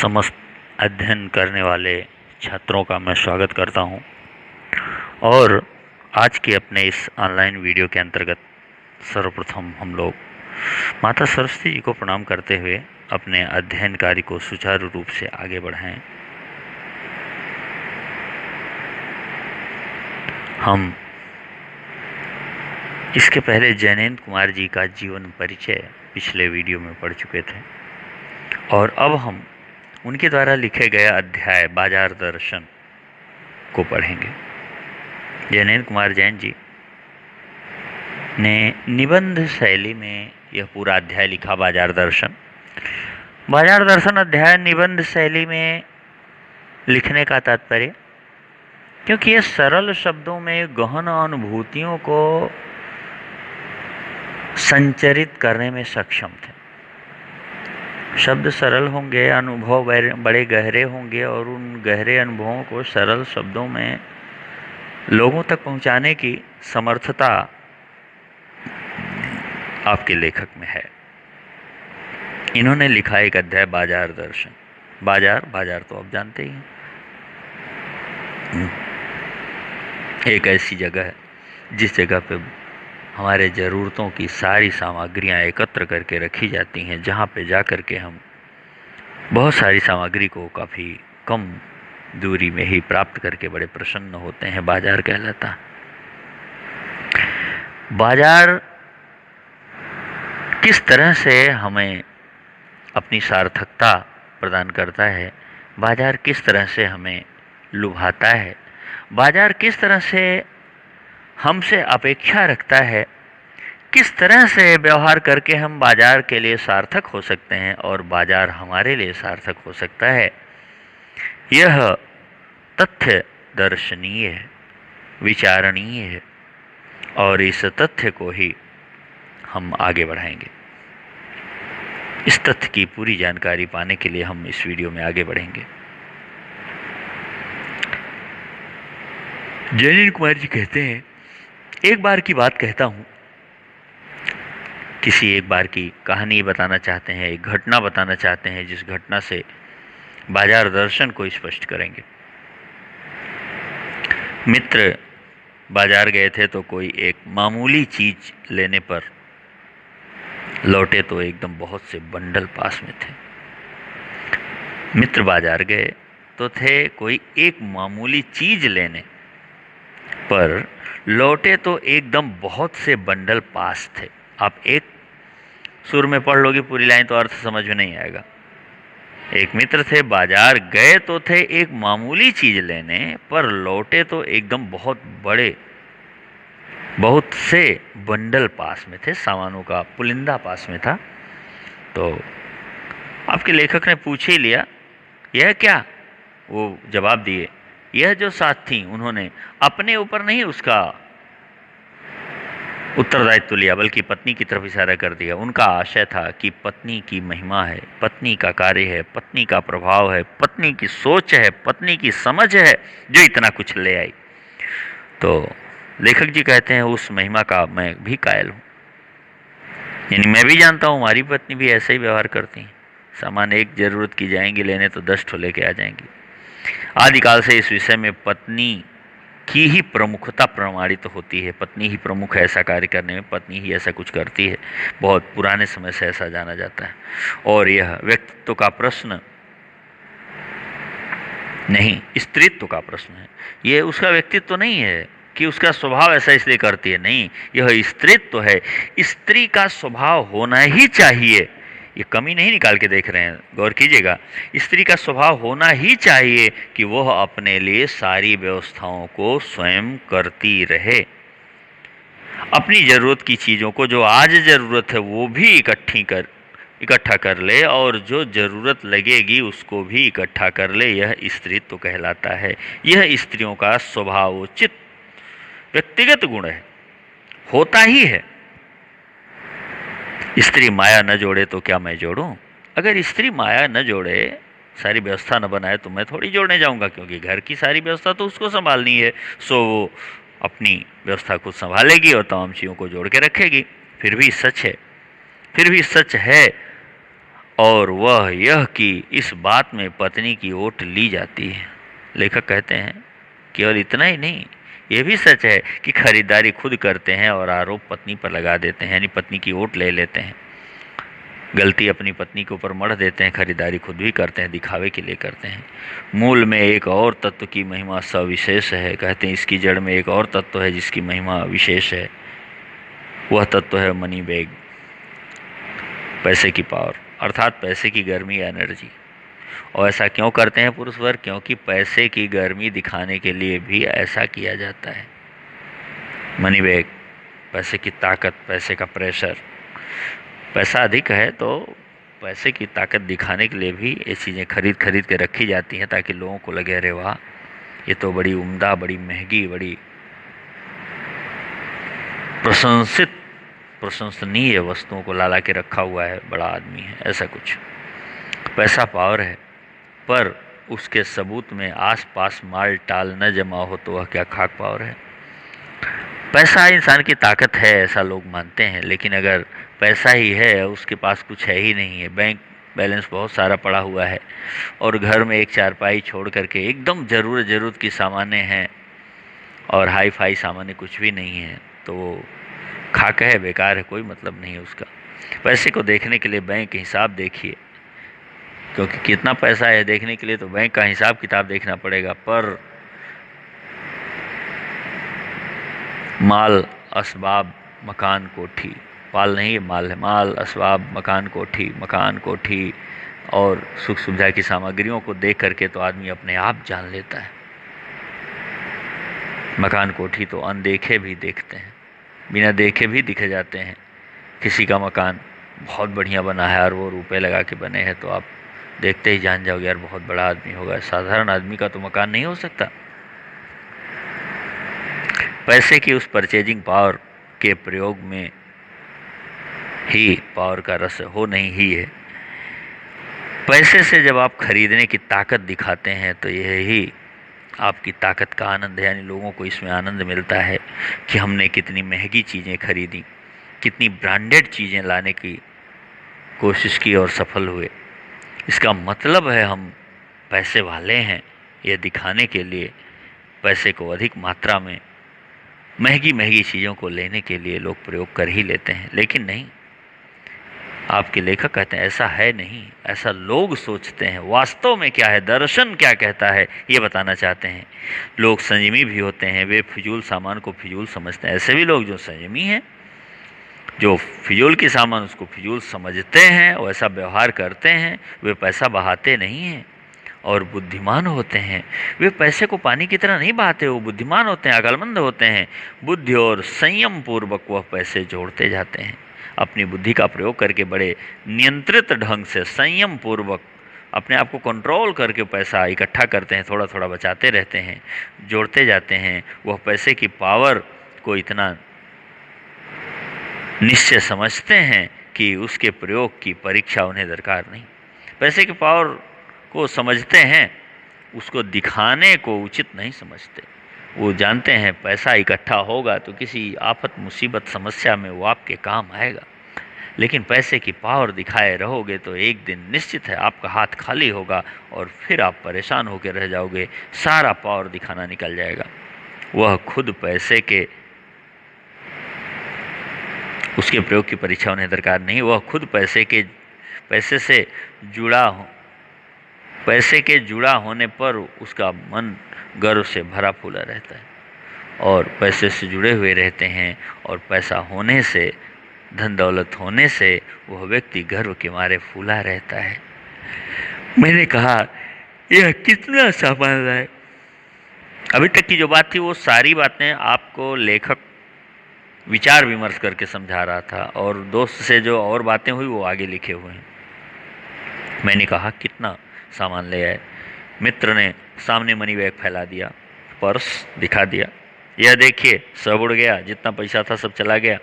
समस्त अध्ययन करने वाले छात्रों का मैं स्वागत करता हूं और आज के अपने इस ऑनलाइन वीडियो के अंतर्गत सर्वप्रथम हम लोग माता सरस्वती जी को प्रणाम करते हुए अपने अध्ययन कार्य को सुचारू रूप से आगे बढ़ाएं। हम इसके पहले जैनेन्द्र कुमार जी का जीवन परिचय पिछले वीडियो में पढ़ चुके थे और अब हम उनके द्वारा लिखे गए अध्याय बाजार दर्शन को पढ़ेंगे। जैनेन्द्र कुमार जैन जी ने निबंध शैली में यह पूरा अध्याय लिखा। बाजार दर्शन अध्याय निबंध शैली में लिखने का तात्पर्य, क्योंकि ये सरल शब्दों में गहन अनुभूतियों को संचरित करने में सक्षम थे। शब्द सरल होंगे, अनुभव बड़े गहरे होंगे और उन गहरे अनुभवों को सरल शब्दों में लोगों तक पहुंचाने की समर्थता आपके लेखक में है। इन्होंने लिखा एक अध्याय बाजार दर्शन। बाजार तो आप जानते ही हैं, एक ऐसी जगह है जिस जगह पे हमारे ज़रूरतों की सारी सामग्रियां एकत्र करके रखी जाती हैं, जहां पे जा कर के हम बहुत सारी सामग्री को काफ़ी कम दूरी में ही प्राप्त करके बड़े प्रसन्न होते हैं। बाजार कहलाता। बाजार किस तरह से हमें अपनी सार्थकता प्रदान करता है, बाजार किस तरह से हमें लुभाता है, बाजार किस तरह से हमसे अपेक्षा रखता है, किस तरह से व्यवहार करके हम बाजार के लिए सार्थक हो सकते हैं और बाजार हमारे लिए सार्थक हो सकता है, यह तथ्य दर्शनीय है, विचारणीय है और इस तथ्य को ही हम आगे बढ़ाएंगे। इस तथ्य की पूरी जानकारी पाने के लिए हम इस वीडियो में आगे बढ़ेंगे। जैनेन्द्र कुमार जी कहते हैं, एक बार की बात कहता हूँ। किसी एक बार की कहानी बताना चाहते हैं, एक घटना बताना चाहते हैं जिस घटना से बाजार दर्शन को स्पष्ट करेंगे। मित्र बाजार गए थे तो कोई एक मामूली चीज लेने पर लौटे तो एकदम बहुत से बंडल पास में थे। मित्र बाजार गए तो थे कोई एक मामूली चीज लेने पर लौटे तो एकदम बहुत से बंडल पास थे। आप एक सुर में पढ़ लोगे पूरी लाइन तो अर्थ समझ में नहीं आएगा। एक मित्र थे, बाजार गए तो थे एक मामूली चीज लेने पर लौटे तो एकदम बहुत से बंडल पास में थे। सामानों का पुलिंदा पास में था। तो आपके लेखक ने पूछ ही लिया, यह क्या? वो जवाब दिए, यह जो साथ थी उन्होंने अपने ऊपर नहीं उसका उत्तरदायित्व लिया, बल्कि पत्नी की तरफ इशारा कर दिया। उनका आशय था कि पत्नी की महिमा है, पत्नी का कार्य है, पत्नी का प्रभाव है, पत्नी की सोच है, पत्नी की समझ है जो इतना कुछ ले आई। तो लेखक जी कहते हैं, उस महिमा का मैं भी कायल हूँ। यानी मैं भी जानता हूँ हमारी पत्नी भी ऐसे ही व्यवहार करती हैं। सामान एक जरूरत की जाएंगी लेने तो 10 ठो लेके आ जाएंगी। आदिकाल से इस विषय में पत्नी की ही प्रमुखता प्रमाणित होती है। पत्नी ही प्रमुख है ऐसा कार्य करने में, पत्नी ही ऐसा कुछ करती है। बहुत पुराने समय से ऐसा जाना जाता है। और यह व्यक्तित्व का प्रश्न नहीं, स्त्रीत्व का प्रश्न है। यह उसका व्यक्तित्व नहीं है कि उसका स्वभाव ऐसा इसलिए करती है, नहीं, यह स्त्रीत्व है। स्त्री का स्वभाव होना ही चाहिए, ये कमी नहीं निकाल के देख रहे हैं, गौर कीजिएगा। स्त्री का स्वभाव होना ही चाहिए कि वह अपने लिए सारी व्यवस्थाओं को स्वयं करती रहे। अपनी जरूरत की चीज़ों को, जो आज ज़रूरत है वो भी इकट्ठा कर ले और जो ज़रूरत लगेगी उसको भी इकट्ठा कर ले। यह स्त्रीत्व कहलाता है। यह स्त्रियों का स्वभावोचित व्यक्तिगत गुण है, होता ही है। स्त्री माया न जोड़े तो क्या मैं जोड़ूं? अगर स्त्री माया न जोड़े, सारी व्यवस्था न बनाए तो मैं थोड़ी जोड़ने जाऊंगा, क्योंकि घर की सारी व्यवस्था तो उसको संभालनी है। सो वो अपनी व्यवस्था खुद संभालेगी और तमाम चीज़ों को जोड़ के रखेगी। फिर भी सच है और वह यह कि इस बात में पत्नी की ओट ली जाती है। लेखक कहते हैं केवल इतना ही नहीं, ये भी सच है कि खरीदारी खुद करते हैं और आरोप पत्नी पर लगा देते हैं, यानी पत्नी की ओट ले लेते हैं, गलती अपनी पत्नी के ऊपर मढ़ देते हैं, खरीदारी खुद भी करते हैं, दिखावे के लिए करते हैं। मूल में एक और तत्व की महिमा सविशेष है। कहते हैं इसकी जड़ में एक और तत्व है जिसकी महिमा विशेष है। वह तत्व है मनी बैग, पैसे की पावर, अर्थात पैसे की गर्मी या एनर्जी। और ऐसा क्यों करते हैं पुरुष वर्ग? क्योंकि पैसे की गर्मी दिखाने के लिए भी ऐसा किया जाता है। मनी बैग, पैसे की ताकत, पैसे का प्रेशर, पैसा अधिक है तो पैसे की ताकत दिखाने के लिए भी ये चीज़ें खरीद खरीद के रखी जाती हैं ताकि लोगों को लगे अरे वाह ये तो बड़ी उम्दा, बड़ी महंगी, बड़ी प्रशंसनीय वस्तुओं को ला के रखा हुआ है, बड़ा आदमी है, ऐसा कुछ। पैसा पावर है, पर उसके सबूत में आसपास माल टाल न जमा हो तो वह क्या खाक पावर है? पैसा इंसान की ताकत है ऐसा लोग मानते हैं, लेकिन अगर पैसा ही है उसके पास कुछ है ही नहीं है, बैंक बैलेंस बहुत सारा पड़ा हुआ है और घर में एक चारपाई छोड़ करके एकदम ज़रूरत की सामानें हैं और हाई फाई सामानें कुछ भी नहीं है, तो वो खाक है, बेकार है, कोई मतलब नहीं है उसका। पैसे को देखने के लिए बैंक हिसाब देखिए, क्योंकि कितना पैसा है देखने के लिए तो बैंक का हिसाब किताब देखना पड़ेगा। पर माल, असबाब, मकान, कोठी, पाल नहीं, माल है, माल, असबाब, मकान, कोठी और सुख सुविधा की सामग्रियों को देख करके तो आदमी अपने आप जान लेता है। मकान कोठी तो अनदेखे भी देखते हैं, बिना देखे भी दिखे जाते हैं। किसी का मकान बहुत बढ़िया बना है और वो रुपए लगा के बने हैं तो आप देखते ही जान जाओगे यार बहुत बड़ा आदमी होगा, साधारण आदमी का तो मकान नहीं हो सकता। पैसे की उस परचेजिंग पावर के प्रयोग में ही पावर का रस हो नहीं ही है। पैसे से जब आप खरीदने की ताकत दिखाते हैं तो यही आपकी ताकत का आनंद है, यानी लोगों को इसमें आनंद मिलता है कि हमने कितनी महंगी चीज़ें खरीदी, कितनी ब्रांडेड चीज़ें लाने की कोशिश की और सफल हुए। इसका मतलब है हम पैसे वाले हैं, यह दिखाने के लिए पैसे को अधिक मात्रा में महंगी चीज़ों को लेने के लिए लोग प्रयोग कर ही लेते हैं। लेकिन नहीं, आपके लेखक कहते हैं ऐसा है नहीं, ऐसा लोग सोचते हैं। वास्तव में क्या है, दर्शन क्या कहता है, ये बताना चाहते हैं। लोग संयमी भी होते हैं, वे फिजूल सामान को फिजूल समझते हैं। ऐसे भी लोग जो संयमी हैं, जो फिजूल की सामान उसको फिजूल समझते हैं, वैसा व्यवहार करते हैं, वे पैसा बहाते नहीं हैं और बुद्धिमान होते हैं। वे पैसे को पानी की तरह नहीं बहाते, वो बुद्धिमान होते हैं, अक्लमंद होते हैं। बुद्धि और संयम पूर्वक वह पैसे जोड़ते जाते हैं। अपनी बुद्धि का प्रयोग करके बड़े नियंत्रित ढंग से संयम पूर्वक अपने आप को कंट्रोल करके पैसा इकट्ठा करते हैं, थोड़ा थोड़ा बचाते रहते हैं, जोड़ते जाते हैं। वह पैसे की पावर को इतना निश्चय समझते हैं कि उसके प्रयोग की परीक्षा उन्हें दरकार नहीं। पैसे की पावर को समझते हैं, उसको दिखाने को उचित नहीं समझते। वो जानते हैं पैसा इकट्ठा होगा तो किसी आफत मुसीबत समस्या में वो आपके काम आएगा, लेकिन पैसे की पावर दिखाए रहोगे तो एक दिन निश्चित है आपका हाथ खाली होगा और फिर आप परेशान होकर रह जाओगे, सारा पावर दिखाना निकल जाएगा। वह खुद पैसे के उसके प्रयोग की परीक्षा उन्हें दरकार नहीं। वह खुद पैसे के जुड़ा होने पर उसका मन गर्व से भरा फूला रहता है और पैसे से जुड़े हुए रहते हैं, और पैसा होने से, धन दौलत होने से वह व्यक्ति गर्व के मारे फूला रहता है। मैंने कहा यह कितना सामान्य है। अभी तक की जो बात थी वो सारी बातें आपको लेखक विचार विमर्श करके समझा रहा था, और दोस्त से जो और बातें हुई वो आगे लिखे हुए हैं। मैंने कहा कितना सामान ले आए। मित्र ने सामने मनी बैग फैला दिया, पर्स दिखा दिया, यह देखिए सब उड़ गया, जितना पैसा था सब चला गया।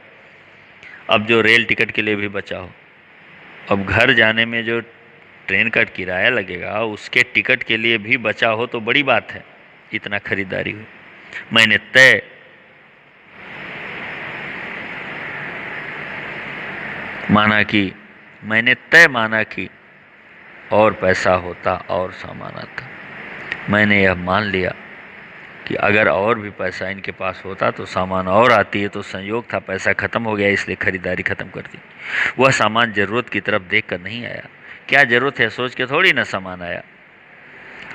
अब जो रेल टिकट के लिए भी बचा हो, अब घर जाने में जो ट्रेन का किराया लगेगा उसके टिकट के लिए भी बचा हो तो बड़ी बात है। इतना खरीदारी हुई। मैंने तय माना कि और पैसा होता और सामान आता। मैंने यह मान लिया कि अगर और भी पैसा इनके पास होता तो सामान और आती है, तो संयोग था पैसा खत्म हो गया इसलिए खरीदारी खत्म कर दी। वह सामान ज़रूरत की तरफ देख कर नहीं आया, क्या ज़रूरत है सोच के थोड़ी ना सामान आया,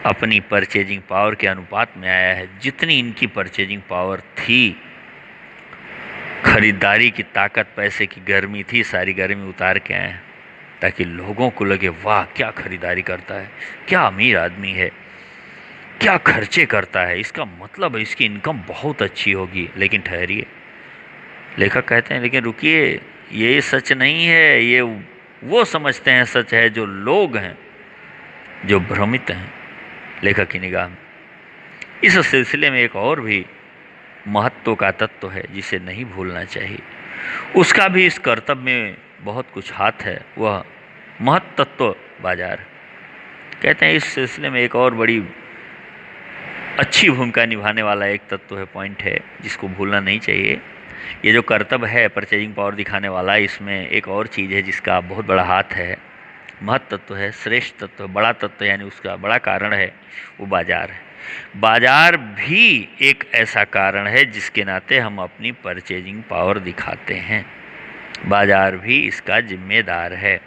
अपनी परचेजिंग पावर के अनुपात में आया है। जितनी इनकी परचेजिंग पावर थी, खरीदारी की ताकत, पैसे की गर्मी थी, सारी गर्मी उतार के आए हैं ताकि लोगों को लगे वाह क्या खरीदारी करता है, क्या अमीर आदमी है, क्या खर्चे करता है, इसका मतलब है इसकी इनकम बहुत अच्छी होगी। लेकिन ठहरिए, लेखक कहते हैं लेकिन रुकिए, ये सच नहीं है, ये वो समझते हैं सच है जो लोग हैं, जो भ्रमित हैं लेखक की निगाह में। इस सिलसिले में एक और भी महत्व का तत्व है जिसे नहीं भूलना चाहिए, उसका भी इस कर्तव्य में बहुत कुछ हाथ है, वह महत्त्व बाजार। कहते हैं इस सिलसिले में एक और बड़ी अच्छी भूमिका निभाने वाला एक तत्व है, पॉइंट है, जिसको भूलना नहीं चाहिए। ये जो कर्तव्य है परचेजिंग पावर दिखाने वाला, इसमें एक और चीज़ है जिसका बहुत बड़ा हाथ है, महत्त्व है, श्रेष्ठ तत्व, बड़ा तत्व, यानी उसका बड़ा कारण है, वो बाजार है। बाजार भी एक ऐसा कारण है जिसके नाते हम अपनी परचेजिंग पावर दिखाते हैं, बाजार भी इसका जिम्मेदार है।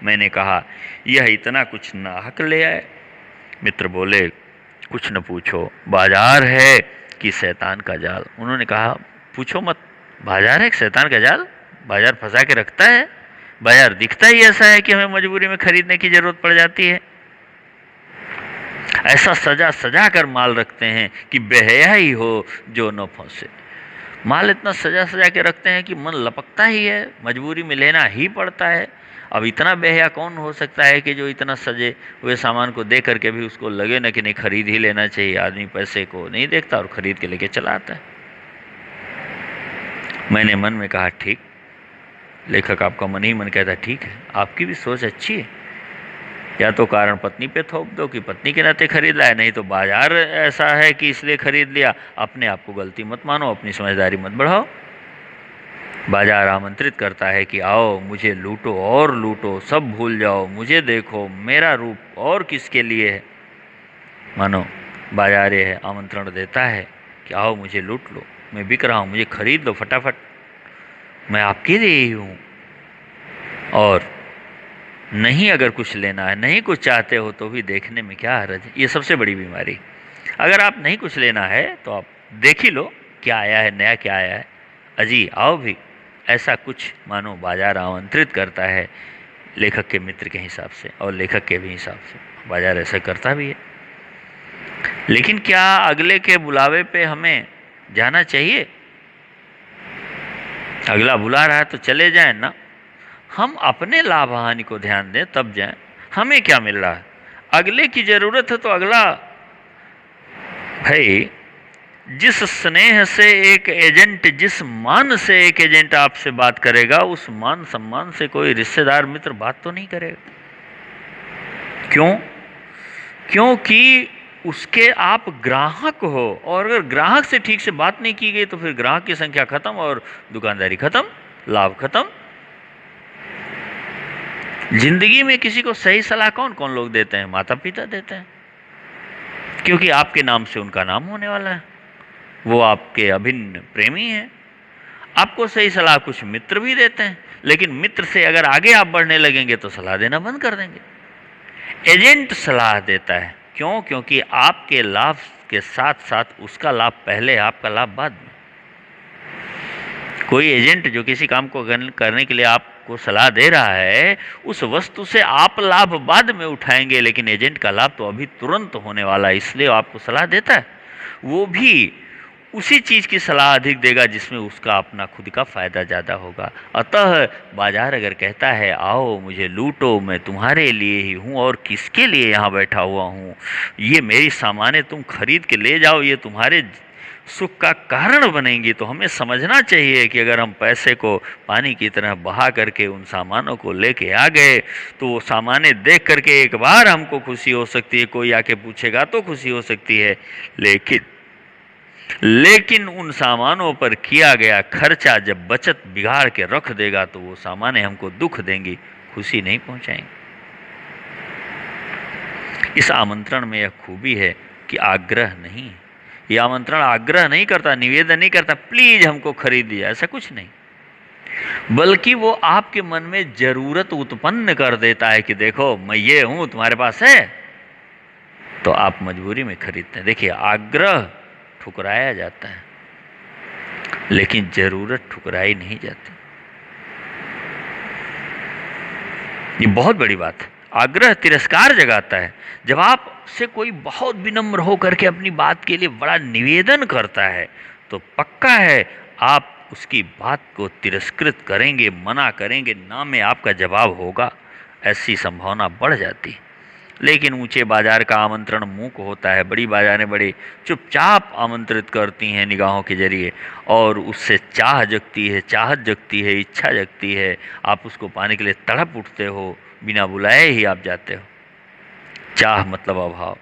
मैंने कहा यह इतना कुछ नाहक ले आए। मित्र बोले कुछ न पूछो, बाजार है कि शैतान का जाल। उन्होंने कहा पूछो मत, बाजार है कि शैतान का जाल, बाजार फंसा के रखता है, बाजार दिखता ही ऐसा है कि हमें मजबूरी में खरीदने की जरूरत पड़ जाती है। ऐसा सजा सजा कर माल रखते हैं कि बेहया ही हो जो न फंसे। माल इतना सजा सजा के रखते हैं कि मन लपकता ही है, मजबूरी में लेना ही पड़ता है। अब इतना बेहया कौन हो सकता है कि जो इतना सजे हुए सामान को देख करके भी उसको लगे ना कि नहीं खरीद ही लेना चाहिए। आदमी पैसे को नहीं देखता और खरीद के लेके चला आता है। मैंने मन में कहा ठीक, लेखक आपका मन ही मन कहता ठीक है, आपकी भी सोच अच्छी है। या तो कारण पत्नी पे थोप दो कि पत्नी के नाते खरीद लाए, नहीं तो बाजार ऐसा है कि इसलिए खरीद लिया। अपने आप को गलती मत मानो, अपनी समझदारी मत बढ़ाओ। बाजार आमंत्रित करता है कि आओ मुझे लूटो और लूटो, सब भूल जाओ, मुझे देखो, मेरा रूप और किसके लिए है। मानो बाजार ये है, आमंत्रण देता है कि आओ मुझे लूट लो, मैं बिक रहा हूँ, मुझे खरीद लो फटाफट, मैं आपके लिए ही हूँ। और नहीं अगर कुछ लेना है, नहीं कुछ चाहते हो तो भी देखने में क्या हर्ज है। ये सबसे बड़ी बीमारी। अगर आप नहीं कुछ लेना है तो आप देख ही लो क्या आया है, नया क्या आया है, अजी आओ भी, ऐसा कुछ मानो बाजार आमंत्रित करता है लेखक के मित्र के हिसाब से और लेखक के भी हिसाब से। बाजार ऐसा करता भी है। लेकिन क्या अगले के बुलावे पे हमें जाना चाहिए? अगला बुला रहा है तो चले जाएं ना, हम अपने लाभ हानि को ध्यान दें तब जाएं। हमें क्या मिल रहा है, अगले की जरूरत है तो अगला, भाई जिस स्नेह से एक एजेंट, जिस मान से एक एजेंट आपसे बात करेगा, उस मान सम्मान से कोई रिश्तेदार मित्र बात तो नहीं करेगा। क्यों? क्योंकि उसके आप ग्राहक हो, और अगर ग्राहक से ठीक से बात नहीं की गई तो फिर ग्राहक की संख्या खत्म और दुकानदारी खत्म, लाभ खत्म। जिंदगी में किसी को सही सलाह कौन कौन लोग देते हैं? माता पिता देते हैं, क्योंकि आपके नाम से उनका नाम होने वाला है, वो आपके अभिन्न प्रेमी हैं। आपको सही सलाह कुछ मित्र भी देते हैं, लेकिन मित्र से अगर आगे आप बढ़ने लगेंगे तो सलाह देना बंद कर देंगे। एजेंट सलाह देता है, क्यों? क्योंकि आपके लाभ के साथ साथ उसका लाभ पहले, आपका लाभ बाद में। कोई एजेंट जो किसी काम को करने के लिए आपको सलाह दे रहा है, उस वस्तु से आप लाभ बाद में उठाएंगे, लेकिन एजेंट का लाभ तो अभी तुरंत होने वाला है, इसलिए आपको सलाह देता है। वो भी उसी चीज़ की सलाह अधिक देगा जिसमें उसका अपना खुद का फायदा ज़्यादा होगा। अतः बाजार अगर कहता है आओ मुझे लूटो, मैं तुम्हारे लिए ही हूँ और किसके लिए यहाँ बैठा हुआ हूँ, ये मेरी सामानें तुम खरीद के ले जाओ, ये तुम्हारे सुख का कारण बनेंगी, तो हमें समझना चाहिए कि अगर हम पैसे को पानी की तरह बहा करके उन सामानों को लेके आ गए तो वो सामानें देख करके एक बार हमको खुशी हो सकती है, कोई आके पूछेगा तो खुशी हो सकती है, लेकिन उन सामानों पर किया गया खर्चा जब बचत बिगाड़ के रख देगा तो वो सामानें हमको दुख देंगी, खुशी नहीं पहुंचाएंगी। इस आमंत्रण में यह खूबी है कि आग्रह नहीं है। यह आमंत्रण आग्रह नहीं करता, निवेदन नहीं करता प्लीज हमको खरीद दिया, ऐसा कुछ नहीं, बल्कि वो आपके मन में जरूरत उत्पन्न कर देता है कि देखो मैं ये हूं, तुम्हारे पास है, तो आप मजबूरी में खरीदते हैं। देखिए, आग्रह ठुकराया जाता है लेकिन जरूरत ठुकराई नहीं जाती। ये बहुत बड़ी बात है। आग्रह तिरस्कार जगाता है। जब आपसे कोई बहुत विनम्र होकर के अपनी बात के लिए बड़ा निवेदन करता है तो पक्का है आप उसकी बात को तिरस्कृत करेंगे, मना करेंगे, ना में आपका जवाब होगा, ऐसी संभावना बढ़ जाती है। लेकिन ऊंचे बाजार का आमंत्रण मूक होता है। बड़ी बाजारें बड़े चुपचाप आमंत्रित करती हैं निगाहों के जरिए, और उससे चाह जगती है, चाहत जगती है, इच्छा जगती है। आप उसको पाने के लिए तड़प उठते हो, बिना बुलाए ही आप जाते हो। चाह मतलब अभाव,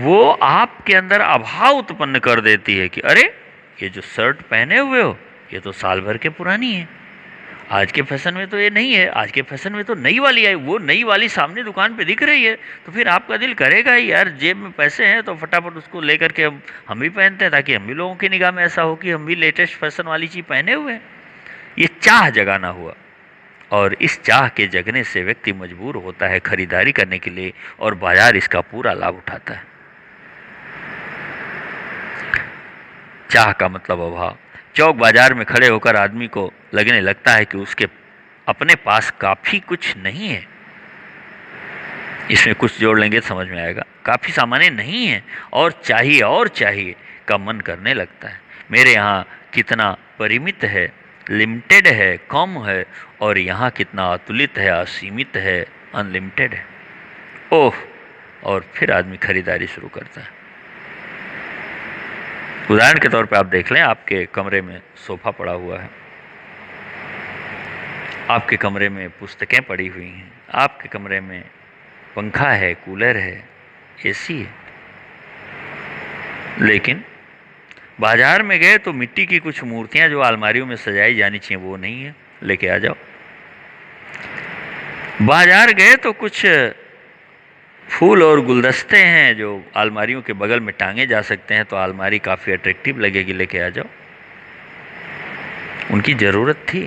वो आपके अंदर अभाव उत्पन्न कर देती है कि अरे ये जो शर्ट पहने हुए हो ये तो साल भर के पुरानी है, आज के फैशन में तो ये नहीं है, आज के फैशन में तो नई वाली आई, वो नई वाली सामने दुकान पे दिख रही है, तो फिर आपका दिल करेगा ही यार जेब में पैसे हैं तो फटाफट उसको लेकर के हम भी पहनते हैं, ताकि हम भी लोगों की निगाह में ऐसा हो कि हम भी लेटेस्ट फैशन वाली चीज़ पहने हुए हैं। ये चाह जगाना हुआ, और इस चाह के जगने से व्यक्ति मजबूर होता है खरीदारी करने के लिए, और बाजार इसका पूरा लाभ उठाता है। चाह का मतलब अभाव। चौक बाजार में खड़े होकर आदमी को लगने लगता है कि उसके अपने पास काफी कुछ नहीं है। इसमें कुछ जोड़ लेंगे तो समझ में आएगा। काफी सामान्य नहीं है और चाहिए का मन करने लगता है। मेरे यहाँ कितना परिमित है, लिमिटेड है, कम है, और यहाँ कितना अतुलित है, असीमित है, अनलिमिटेड है। ओह, और फिर आदमी खरीदारी शुरू करता है। उदाहरण के तौर पे आप देख लें, आपके कमरे में सोफा पड़ा हुआ है, आपके कमरे में पुस्तकें पड़ी हुई हैं, आपके कमरे में पंखा है, कूलर है, एसी है, लेकिन बाजार में गए तो मिट्टी की कुछ मूर्तियां जो अलमारियों में सजाई जानी चाहिए वो नहीं है, लेके आ जाओ। बाजार गए तो कुछ फूल और गुलदस्ते हैं जो अलमारियों के बगल में टांगे जा सकते हैं, तो अलमारी काफ़ी अट्रैक्टिव लगेगी, लेके आ जाओ। उनकी ज़रूरत थी,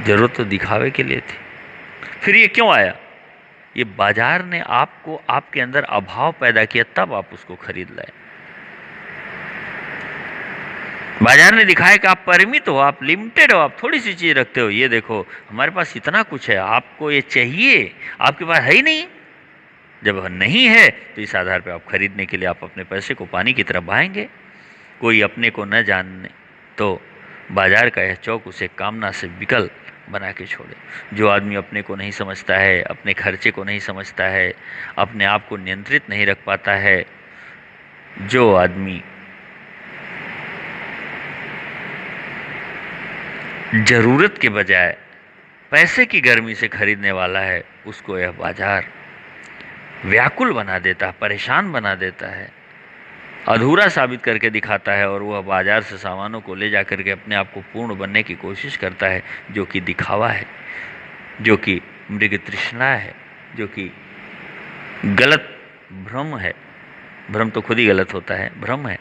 ज़रूरत तो दिखावे के लिए थी। फिर ये क्यों आया? ये बाजार ने आपको, आपके अंदर अभाव पैदा किया, तब आप उसको खरीद लाए। बाजार ने दिखाया कि आप परिमित हो, आप लिमिटेड हो, आप थोड़ी सी चीज़ रखते हो। ये देखो हमारे पास इतना कुछ है, आपको ये चाहिए, आपके पास है ही नहीं। जब नहीं है तो इस आधार पर आप खरीदने के लिए आप अपने पैसे को पानी की तरफ बहाएंगे। कोई अपने को न जानने तो बाजार का यह चौक उसे कामना से विकल बना के छोड़े। जो आदमी अपने को नहीं समझता है, अपने खर्चे को नहीं समझता है, अपने आप को नियंत्रित नहीं रख पाता है, जो आदमी जरूरत के बजाय पैसे की गर्मी से खरीदने वाला है, उसको यह बाजार व्याकुल बना देता है, परेशान बना देता है, अधूरा साबित करके दिखाता है, और वह बाजार से सामानों को ले जाकर के अपने आप को पूर्ण बनने की कोशिश करता है, जो कि दिखावा है, जो कि मृग तृष्णा है, जो कि गलत भ्रम है। भ्रम तो खुद ही गलत होता है, भ्रम है।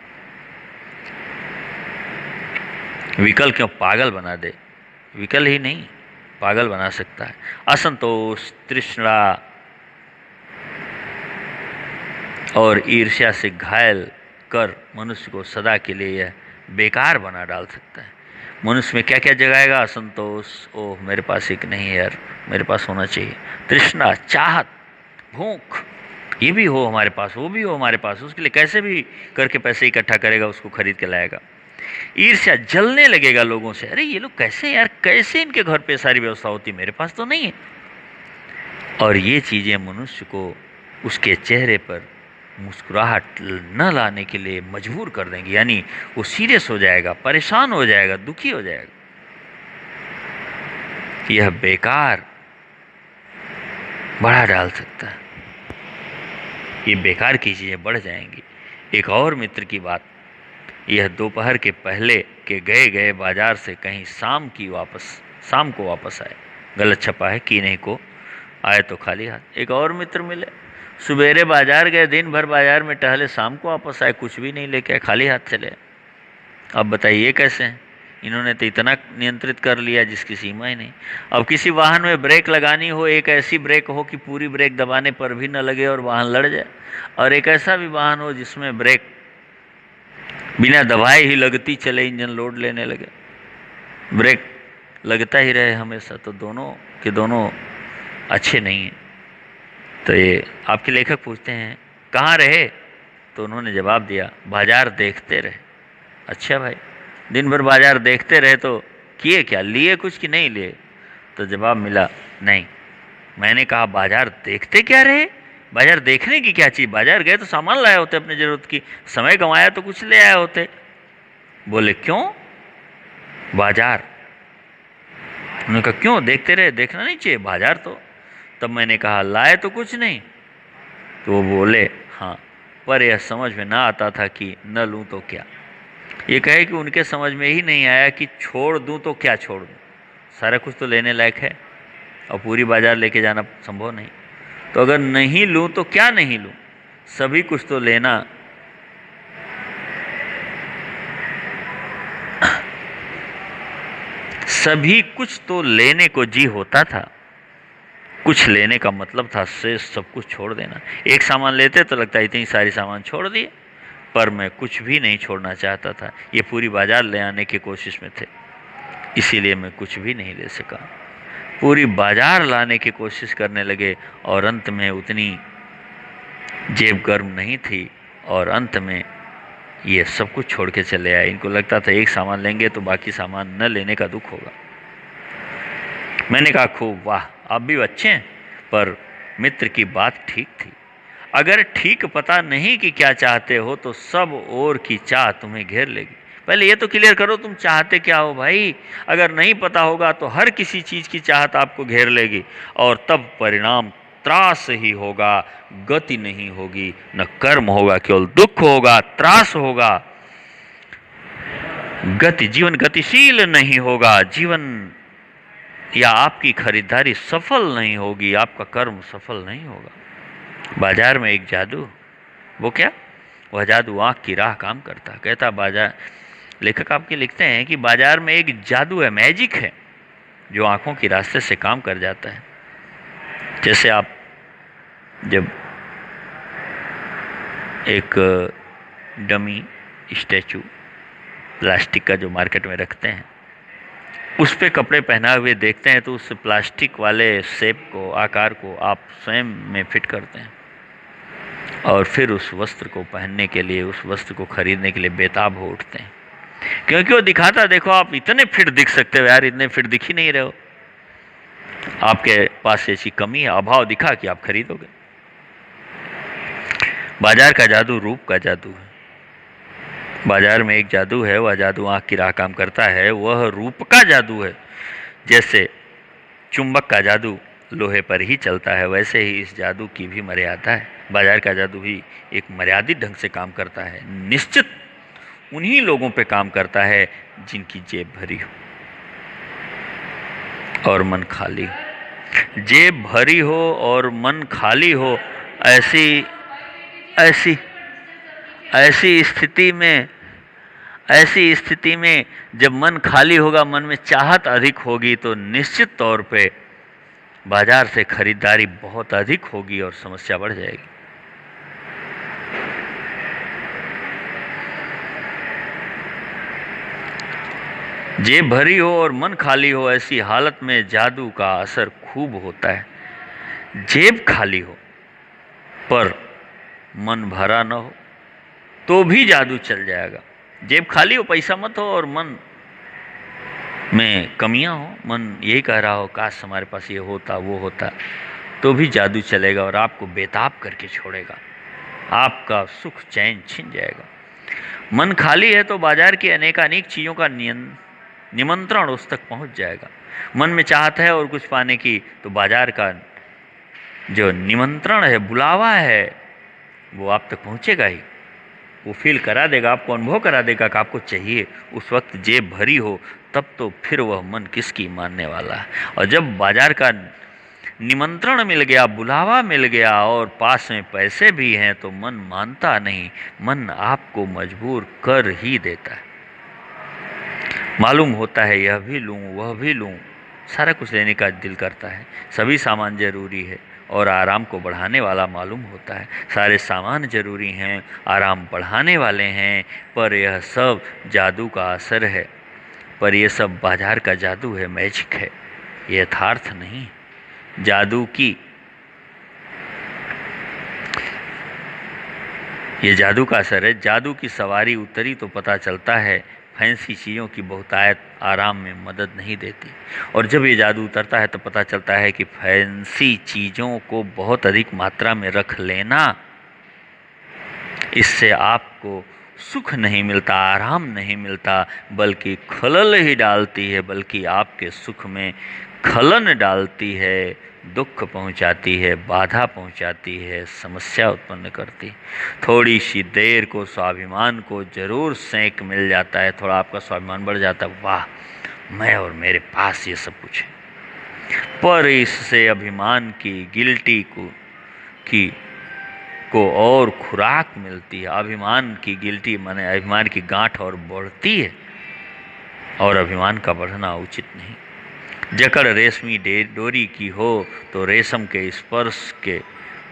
विकल क्यों, पागल बना दे। विकल ही नहीं, पागल बना सकता है। असंतोष, तृष्णा और ईर्ष्या से घायल कर मनुष्य को सदा के लिए यह बेकार बना डाल सकता है। मनुष्य में क्या क्या जगाएगा? असंतोष, ओह मेरे पास एक नहीं है यार, मेरे पास होना चाहिए। तृष्णा, चाहत, भूख, ये भी हो हमारे पास, वो भी हो हमारे पास, उसके लिए कैसे भी करके पैसे इकट्ठा करेगा, उसको खरीद के लाएगा। ईर्ष्या, जलने लगेगा लोगों से, अरे ये लोग कैसे यार, कैसे इनके घर पे सारी व्यवस्था होती, मेरे पास तो नहीं है। और ये चीज़ें मनुष्य को उसके चेहरे पर मुस्कुराहट न लाने के लिए मजबूर कर देंगे, यानी वो सीरियस हो जाएगा, परेशान हो जाएगा, दुखी हो जाएगा। यह बेकार बढ़ा डाल सकता है, ये बेकार की चीज़ें बढ़ जाएंगी। एक और मित्र की बात, यह दोपहर के पहले के गए बाजार से कहीं शाम को वापस आए। गलत छपा है, की नहीं को आए तो खाली हाथ। एक और मित्र मिले, सुबेरे बाजार गए, दिन भर बाजार में टहले, शाम को वापस आए, कुछ भी नहीं लेके आए, खाली हाथ चले। अब बताइए कैसे हैं? इन्होंने तो इतना नियंत्रित कर लिया जिसकी सीमा ही नहीं। अब किसी वाहन में ब्रेक लगानी हो, एक ऐसी ब्रेक हो कि पूरी ब्रेक दबाने पर भी न लगे और वाहन लड़ जाए, और एक ऐसा भी वाहन हो जिसमें ब्रेक बिना दबाए ही लगती चले, इंजन लोड लेने लगे, ब्रेक लगता ही रहे हमेशा, तो दोनों के दोनों अच्छे नहीं हैं। तो ये आपके लेखक पूछते हैं कहाँ रहे, तो उन्होंने जवाब दिया बाजार देखते रहे। अच्छा भाई, दिन भर बाजार देखते रहे तो किए क्या, लिए कुछ कि नहीं लिए? तो जवाब मिला नहीं। मैंने कहा बाजार देखते क्या रहे, बाजार देखने की क्या चीज़, बाजार गए तो सामान लाए होते अपनी ज़रूरत की, समय गंवाया तो कुछ ले आए होते। बोले क्यों बाजार? उन्होंने कहा क्यों देखते रहे, देखना नहीं चाहिए बाजार तो? तब मैंने कहा लाए तो कुछ नहीं। तो वो बोले हाँ, पर यह समझ में ना आता था कि न लूँ तो क्या। ये कहे कि उनके समझ में ही नहीं आया कि छोड़ दूँ तो क्या छोड़ दूँ, सारा कुछ तो लेने लायक है और पूरी बाजार लेके जाना संभव नहीं। तो अगर नहीं लूँ तो क्या नहीं लूँ, सभी कुछ तो लेना। सभी कुछ तो लेने को जी होता था, कुछ लेने का मतलब था से सब कुछ छोड़ देना। एक सामान लेते तो लगता इतनी सारी सामान छोड़ दिए, पर मैं कुछ भी नहीं छोड़ना चाहता था। ये पूरी बाजार ले आने की कोशिश में थे, इसीलिए मैं कुछ भी नहीं ले सका। पूरी बाजार लाने की कोशिश करने लगे और अंत में उतनी जेब गर्म नहीं थी और अंत में ये सब कुछ छोड़ के चले आए। इनको लगता था एक सामान लेंगे तो बाकी सामान न लेने का दुख होगा। मैंने कहा खूब, वाह आप भी अच्छे हैं, पर मित्र की बात ठीक थी। अगर ठीक पता नहीं कि क्या चाहते हो तो सब और की चाह तुम्हें घेर लेगी। पहले ये तो क्लियर करो तुम चाहते क्या हो भाई। अगर नहीं पता होगा तो हर किसी चीज़ की चाहत आपको घेर लेगी और तब परिणाम त्रास ही होगा, गति नहीं होगी, न कर्म होगा, केवल दुख होगा, त्रास होगा। जीवन गतिशील नहीं होगा, जीवन या आपकी खरीदारी सफल नहीं होगी, आपका कर्म सफल नहीं होगा। बाजार में एक जादू, वो क्या? वह जादू आँख की राह काम करता। कहता बाजार, लेखक आपके लिखते हैं कि बाजार में एक जादू है, मैजिक है, जो आँखों की रास्ते से काम कर जाता है। जैसे आप जब एक डमी स्टैचू प्लास्टिक का जो मार्केट में रखते हैं, उस पे कपड़े पहना हुए देखते हैं तो उस प्लास्टिक वाले शेप को, आकार को आप स्वयं में फिट करते हैं और फिर उस वस्त्र को पहनने के लिए, उस वस्त्र को खरीदने के लिए बेताब हो उठते हैं, क्योंकि वो दिखाता देखो आप इतने फिट दिख सकते हो यार, इतने फिट दिख ही नहीं रहे हो, आपके पास ऐसी कमी है, अभाव दिखा कि आप खरीदोगे। बाजार का जादू रूप का जादू है। बाजार में एक जादू है, वह जादू आँख की राह काम करता है, वह रूप का जादू है। जैसे चुंबक का जादू लोहे पर ही चलता है, वैसे ही इस जादू की भी मर्यादा है। बाजार का जादू भी एक मर्यादित ढंग से काम करता है, निश्चित उन्हीं लोगों पे काम करता है जिनकी जेब भरी हो और मन खाली हो। जेब भरी हो और मन खाली हो, ऐसी ऐसी ऐसी स्थिति में जब मन खाली होगा, मन में चाहत अधिक होगी, तो निश्चित तौर पे बाजार से खरीदारी बहुत अधिक होगी और समस्या बढ़ जाएगी। जेब भरी हो और मन खाली हो, ऐसी हालत में जादू का असर खूब होता है। जेब खाली हो पर मन भरा न हो तो भी जादू चल जाएगा। जेब खाली हो, पैसा मत हो और मन में कमियां हो, मन यही कह रहा हो काश हमारे पास ये होता वो होता, तो भी जादू चलेगा और आपको बेताब करके छोड़ेगा, आपका सुख चैन छिन जाएगा। मन खाली है तो बाजार की अनेकानेक चीज़ों का निमंत्रण उस तक पहुंच जाएगा। मन में चाहत है और कुछ पाने की, तो बाजार का जो निमंत्रण है, बुलावा है, वो आप तक पहुंचेगा ही। वो फील करा देगा, आपको अनुभव करा देगा कि आपको चाहिए। उस वक्त जेब भरी हो तब तो फिर वह मन किसकी मानने वाला है। और जब बाजार का निमंत्रण मिल गया, बुलावा मिल गया और पास में पैसे भी हैं तो मन मानता नहीं, मन आपको मजबूर कर ही देता है। मालूम होता है यह भी लूं वह भी लूं, सारा कुछ लेने का दिल करता है, सभी सामान जरूरी है और आराम को बढ़ाने वाला मालूम होता है। सारे सामान जरूरी हैं, आराम बढ़ाने वाले हैं, पर यह सब जादू का असर है, पर यह सब बाजार का जादू है, मैजिक है, ये यथार्थ नहीं। जादू की ये जादू का असर है। जादू की सवारी उतरी तो पता चलता है फैंसी चीज़ों की बहुतायत आराम में मदद नहीं देती, और जब ये जादू उतरता है तो पता चलता है कि फैंसी चीज़ों को बहुत अधिक मात्रा में रख लेना, इससे आपको सुख नहीं मिलता, आराम नहीं मिलता, बल्कि खलल ही डालती है, बल्कि आपके सुख में खलन डालती है, दुख पहुंचाती है, बाधा पहुंचाती है, समस्या उत्पन्न करती है। थोड़ी सी देर को स्वाभिमान को जरूर सेंक मिल जाता है, थोड़ा आपका स्वाभिमान बढ़ जाता है, वाह मैं और मेरे पास ये सब कुछ है, पर इससे अभिमान की गिल्टी को और खुराक मिलती है। अभिमान की गिल्टी माने अभिमान की गांठ और बढ़ती है, और अभिमान का बढ़ना उचित नहीं। जकड़ रेशमी डोरी की हो तो रेशम के स्पर्श के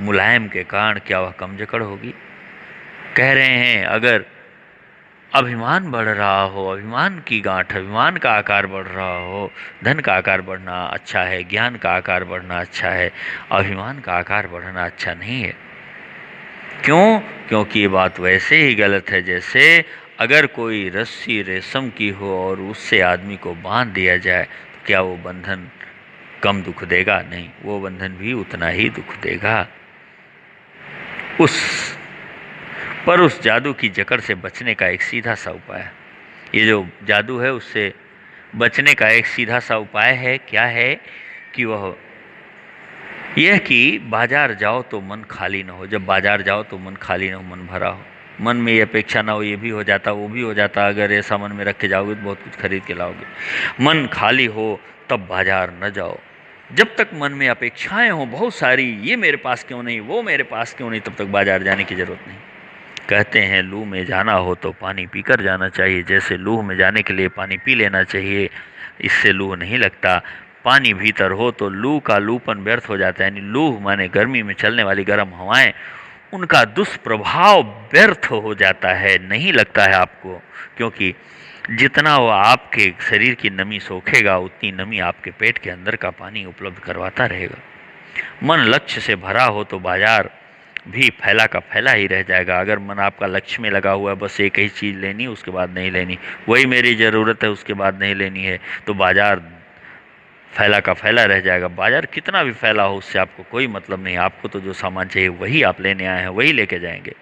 मुलायम के कारण क्या वह कम जकड़ होगी? कह रहे हैं अगर अभिमान बढ़ रहा हो, अभिमान की गांठ, अभिमान का आकार बढ़ रहा हो, धन का आकार बढ़ना अच्छा है, ज्ञान का आकार बढ़ना अच्छा है, अभिमान का आकार बढ़ना अच्छा नहीं है। क्यों? क्योंकि ये बात वैसे ही गलत है जैसे अगर कोई रस्सी रेशम की हो और उससे आदमी को बांध दिया जाए तो क्या वो बंधन कम दुख देगा? नहीं, वो बंधन भी उतना ही दुख देगा। उस जादू की जकड़ से बचने का एक सीधा सा उपाय है। ये जो जादू है उससे बचने का एक सीधा सा उपाय है। क्या है? कि वह यह कि बाजार जाओ तो मन खाली ना हो। जब बाजार जाओ तो मन खाली ना हो, मन भरा हो, मन में ये अपेक्षा ना हो ये भी हो जाता वो भी हो जाता। अगर ऐसा मन में रख के जाओगे तो बहुत कुछ खरीद के लाओगे। मन खाली हो तब बाजार न जाओ। जब तक मन में अपेक्षाएं हो बहुत सारी, ये मेरे पास क्यों नहीं, वो मेरे पास क्यों नहीं, तब तक बाजार जाने की जरूरत नहीं। कहते हैं लूह में जाना हो तो पानी पीकर जाना चाहिए। जैसे लूह में जाने के लिए पानी पी लेना चाहिए, इससे लूह नहीं लगता। पानी भीतर हो तो लू का लूपन व्यर्थ हो जाता है। यानी लूह माने गर्मी में चलने वाली गर्म हवाएं, उनका दुष्प्रभाव व्यर्थ हो जाता है, नहीं लगता है आपको, क्योंकि जितना वो आपके शरीर की नमी सोखेगा उतनी नमी आपके पेट के अंदर का पानी उपलब्ध करवाता रहेगा। मन लक्ष्य से भरा हो तो बाजार भी फैला का फैला ही रह जाएगा। अगर मन आपका लक्ष्य में लगा हुआ है, बस एक ही चीज़ लेनी उसके बाद नहीं लेनी, वही मेरी ज़रूरत है उसके बाद नहीं लेनी है, तो बाजार फैला का फैला रह जाएगा। बाजार कितना भी फैला हो उससे आपको कोई मतलब नहीं। आपको तो जो सामान चाहिए वही आप लेने आए हैं, वही लेके जाएंगे।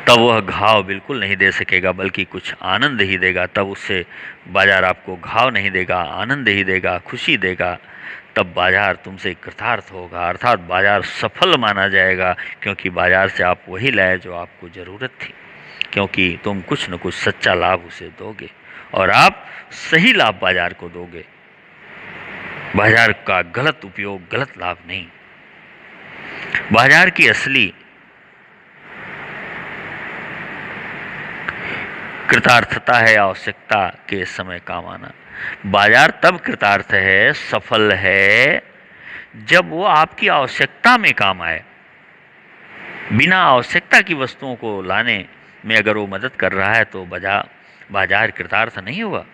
तब वह घाव बिल्कुल नहीं दे सकेगा, बल्कि कुछ आनंद ही देगा। तब उससे बाजार आपको घाव नहीं देगा, आनंद ही देगा, खुशी देगा। तब बाजार तुमसे कृतार्थ होगा, अर्थात बाजार सफल माना जाएगा, क्योंकि बाजार से आप वही लाए जो आपको ज़रूरत थी, क्योंकि तुम कुछ न कुछ सच्चा लाभ उसे दोगे और आप सही लाभ बाजार को दोगे। बाजार का गलत उपयोग, गलत लाभ नहीं। बाजार की असली कृतार्थता है आवश्यकता के समय काम आना। बाजार तब कृतार्थ है, सफल है, जब वो आपकी आवश्यकता में काम आए। बिना आवश्यकता की वस्तुओं को लाने में अगर वो मदद कर रहा है तो बाजार कृतार्थ नहीं हुआ।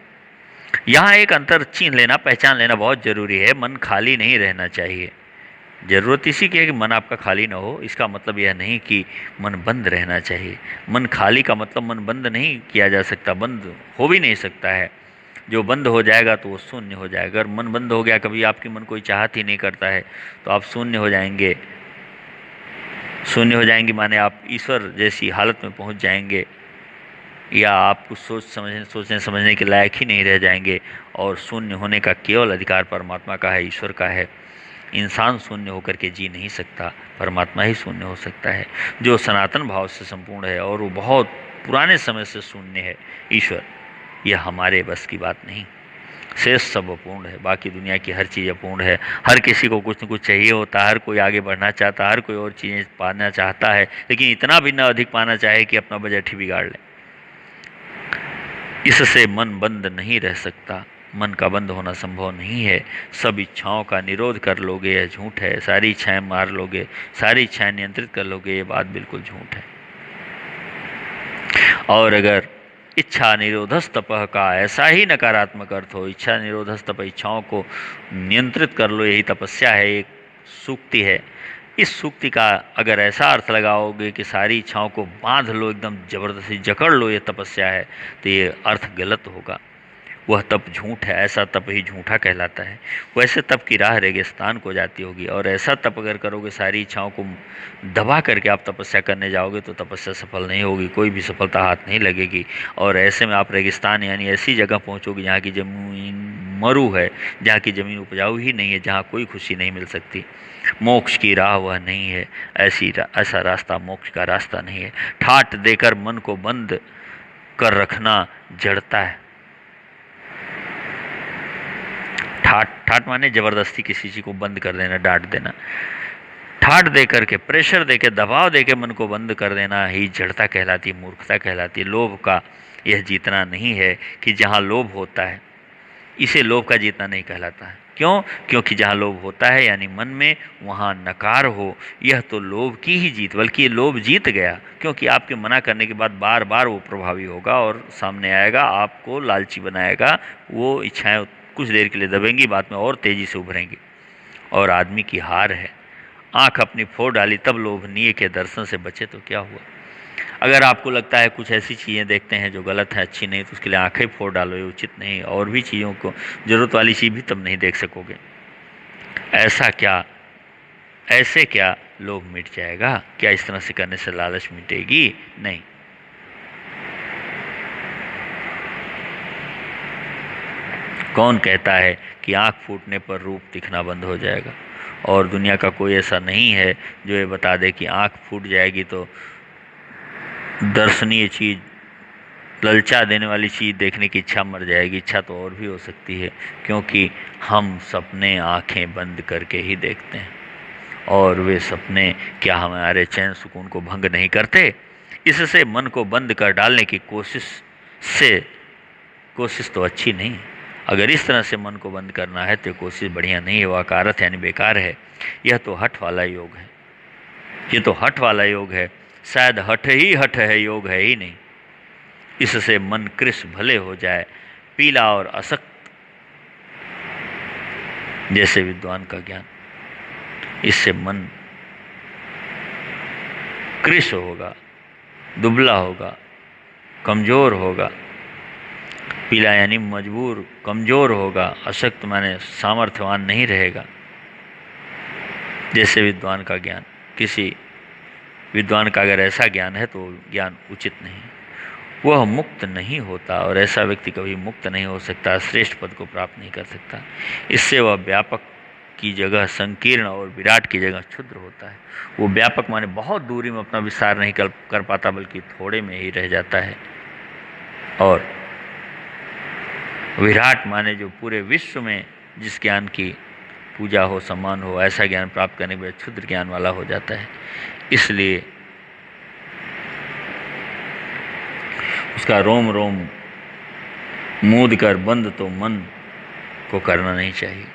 यहाँ एक अंतर चीन लेना, पहचान लेना बहुत ज़रूरी है। मन खाली नहीं रहना चाहिए। ज़रूरत इसी की है कि मन आपका खाली ना हो। इसका मतलब यह नहीं कि मन बंद रहना चाहिए। मन खाली का मतलब मन बंद नहीं किया जा सकता, बंद हो भी नहीं सकता है। जो बंद हो जाएगा तो वो शून्य हो जाएगा। अगर मन बंद हो गया, कभी आपकी मन कोई चाहत ही नहीं करता है, तो आप शून्य हो जाएंगे। शून्य हो जाएंगे माने आप ईश्वर जैसी हालत में पहुंच जाएंगे, या आप कुछ सोचने समझने के लायक ही नहीं रह जाएंगे। और शून्य होने का केवल अधिकार परमात्मा का है, ईश्वर का है। इंसान शून्य होकर के जी नहीं सकता, परमात्मा ही शून्य हो सकता है, जो सनातन भाव से संपूर्ण है और वो बहुत पुराने समय से शून्य है। ईश्वर, यह हमारे बस की बात नहीं। शेष सब अपूर्ण है। बाकी दुनिया की हर चीज़ अपूर्ण है। हर किसी को कुछ न कुछ चाहिए होता है, हर कोई आगे बढ़ना चाहता है, हर कोई और चीज़ें पाना चाहता है, लेकिन इतना भी ना अधिक पाना चाहे कि अपना बजट ही बिगाड़ ले। इससे मन बंद नहीं रह सकता। मन का बंद होना संभव नहीं है। सब इच्छाओं का निरोध कर लोगे, यह झूठ है। सारी इच्छाएं मार लोगे, सारी इच्छाएं नियंत्रित कर लोगे, ये बात बिल्कुल झूठ है। और अगर इच्छा निरोधस्तपः का ऐसा ही नकारात्मक अर्थ हो, इच्छा निरोधस्तप, इच्छाओं को नियंत्रित कर लो, यही तपस्या है, एक सूक्ति है। इस सूक्ति का अगर ऐसा अर्थ लगाओगे कि सारी इच्छाओं को बांध लो, एकदम जबरदस्ती जकड़ लो, ये तपस्या है, तो ये अर्थ गलत होगा। वह तप झूठ है। ऐसा तप ही झूठा कहलाता है। वैसे तप की राह रेगिस्तान को जाती होगी। और ऐसा तप अगर करोगे, सारी इच्छाओं को दबा करके आप तपस्या करने जाओगे, तो तपस्या सफल नहीं होगी, कोई भी सफलता हाथ नहीं लगेगी। और ऐसे में आप रेगिस्तान यानी ऐसी जगह पहुंचोगे जहाँ की ज़मीन मरु है, जहाँ की ज़मीन उपजाऊ ही नहीं है, जहाँ कोई खुशी नहीं मिल सकती। मोक्ष की राह वह नहीं है। ऐसा रास्ता मोक्ष का रास्ता नहीं है। ठाट देकर मन को बंद कर रखना जड़ता है। ठाट माने जबरदस्ती किसी चीज को बंद कर देना, डांट देना। ठाट दे करके, प्रेशर दे के, दबाव दे के मन को बंद कर देना ही जड़ता कहलाती, मूर्खता कहलाती। लोभ का यह जीतना नहीं है कि जहाँ लोभ होता है, इसे लोभ का जीतना नहीं कहलाता है। क्यों? क्योंकि जहाँ लोभ होता है यानी मन में, वहाँ नकार हो, यह तो लोभ की ही जीत, बल्कि ये लोभ जीत गया। क्योंकि आपके मना करने के बाद बार बार वो प्रभावी होगा और सामने आएगा, आपको लालची बनाएगा। वो इच्छाएं कुछ देर के लिए दबेंगी, बाद में और तेजी से उभरेंगी। और आदमी की हार है। आंख अपनी फोड़ डाली तब लोभनीय के दर्शन से बचे तो क्या हुआ। अगर आपको लगता है कुछ ऐसी चीज़ें देखते हैं जो गलत है, अच्छी नहीं, तो उसके लिए आंखें फोड़ डालो, ये उचित नहीं। और भी चीज़ों को, जरूरत वाली चीज़ भी तब नहीं देख सकोगे। ऐसे क्या लोभ मिट जाएगा? क्या इस तरह से करने से लालच मिटेगी? नहीं। कौन कहता है कि आँख फूटने पर रूप दिखना बंद हो जाएगा? और दुनिया का कोई ऐसा नहीं है जो ये बता दे कि आँख फूट जाएगी तो दर्शनीय चीज़, ललचा देने वाली चीज़ देखने की इच्छा मर जाएगी। इच्छा तो और भी हो सकती है, क्योंकि हम सपने आँखें बंद करके ही देखते हैं। और वे सपने क्या हमारे चैन सुकून को भंग नहीं करते? इससे मन को बंद कर डालने की कोशिश तो अच्छी नहीं। अगर इस तरह से मन को बंद करना है तो कोशिश बढ़िया नहीं है, वह अकारत यानी बेकार है। यह तो हठ वाला योग है। ये तो हठ वाला योग है। शायद हठ है, योग है ही नहीं। इससे मन कृश भले हो जाए, पीला और असक्त जैसे विद्वान का ज्ञान। इससे मन कृश होगा, दुबला होगा, कमजोर होगा। पीला यानी मजबूर, कमजोर होगा। अशक्त माने सामर्थ्यवान नहीं रहेगा। जैसे विद्वान का ज्ञान। किसी विद्वान का अगर ऐसा ज्ञान है तो ज्ञान उचित नहीं, वह मुक्त नहीं होता। और ऐसा व्यक्ति कभी मुक्त नहीं हो सकता, श्रेष्ठ पद को प्राप्त नहीं कर सकता। इससे वह व्यापक की जगह संकीर्ण और विराट की जगह क्षुद्र होता है। वो व्यापक माने बहुत दूरी में अपना विस्तार नहीं कर पाता, बल्कि थोड़े में ही रह जाता है। और विराट माने जो पूरे विश्व में जिस ज्ञान की पूजा हो, सम्मान हो, ऐसा ज्ञान प्राप्त करने के बाद क्षुद्र ज्ञान वाला हो जाता है। इसलिए उसका रोम रोम मूद कर बंद तो मन को करना नहीं चाहिए।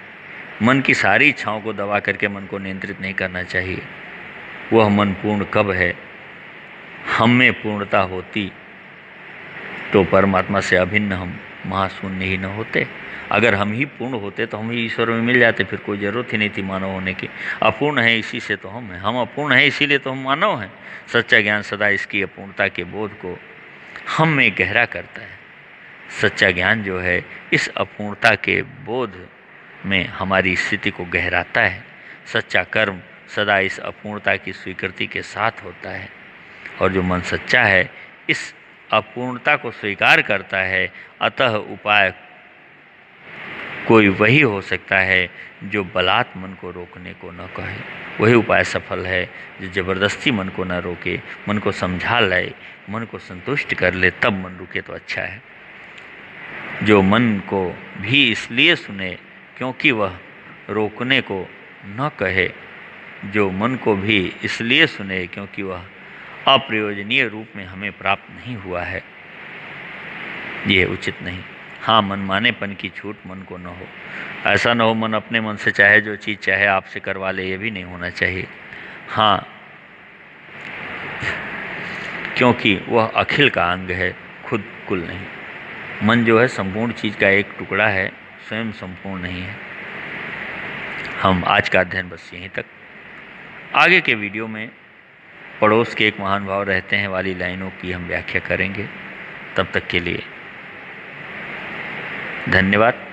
मन की सारी इच्छाओं को दबा करके मन को नियंत्रित नहीं करना चाहिए। वह मन पूर्ण कब है? हम में पूर्णता होती तो परमात्मा से अभिन्न हम महाशून्य ही न होते। अगर हम ही पूर्ण होते तो हम ही ईश्वर में मिल जाते, फिर कोई ज़रूरत ही नहीं थी मानव होने की। अपूर्ण है इसी से तो हम हैं, हम अपूर्ण हैं इसीलिए तो हम मानव हैं। सच्चा ज्ञान सदा इसकी अपूर्णता के बोध को हम में गहरा करता है। सच्चा ज्ञान जो है इस अपूर्णता के बोध में हमारी स्थिति को गहराता है। सच्चा कर्म सदा इस अपूर्णता की स्वीकृति के साथ होता है। और जो मन सच्चा है इस अपूर्णता को स्वीकार करता है। अतः उपाय कोई वही हो सकता है जो बलात् मन को रोकने को न कहे। वही उपाय सफल है जो जबरदस्ती मन को न रोके, मन को समझा लाए, मन को संतुष्ट कर ले, तब मन रुके तो अच्छा है। जो मन को भी इसलिए सुने क्योंकि वह रोकने को न कहे, जो मन को भी इसलिए सुने क्योंकि वह अप्रयोजनीय रूप में हमें प्राप्त नहीं हुआ है, ये उचित नहीं। हाँ, मनमानेपन की छूट मन को न हो। ऐसा न हो मन अपने मन से चाहे जो चीज़ चाहे आपसे करवा ले, ये भी नहीं होना चाहिए। हाँ, क्योंकि वह अखिल का अंग है, खुद कुल नहीं। मन जो है संपूर्ण चीज़ का एक टुकड़ा है, स्वयं संपूर्ण नहीं है। हम आज का अध्ययन बस यहीं तक। आगे के वीडियो में पड़ोस के एक महान भाव रहते हैं वाली लाइनों की हम व्याख्या करेंगे। तब तक के लिए धन्यवाद।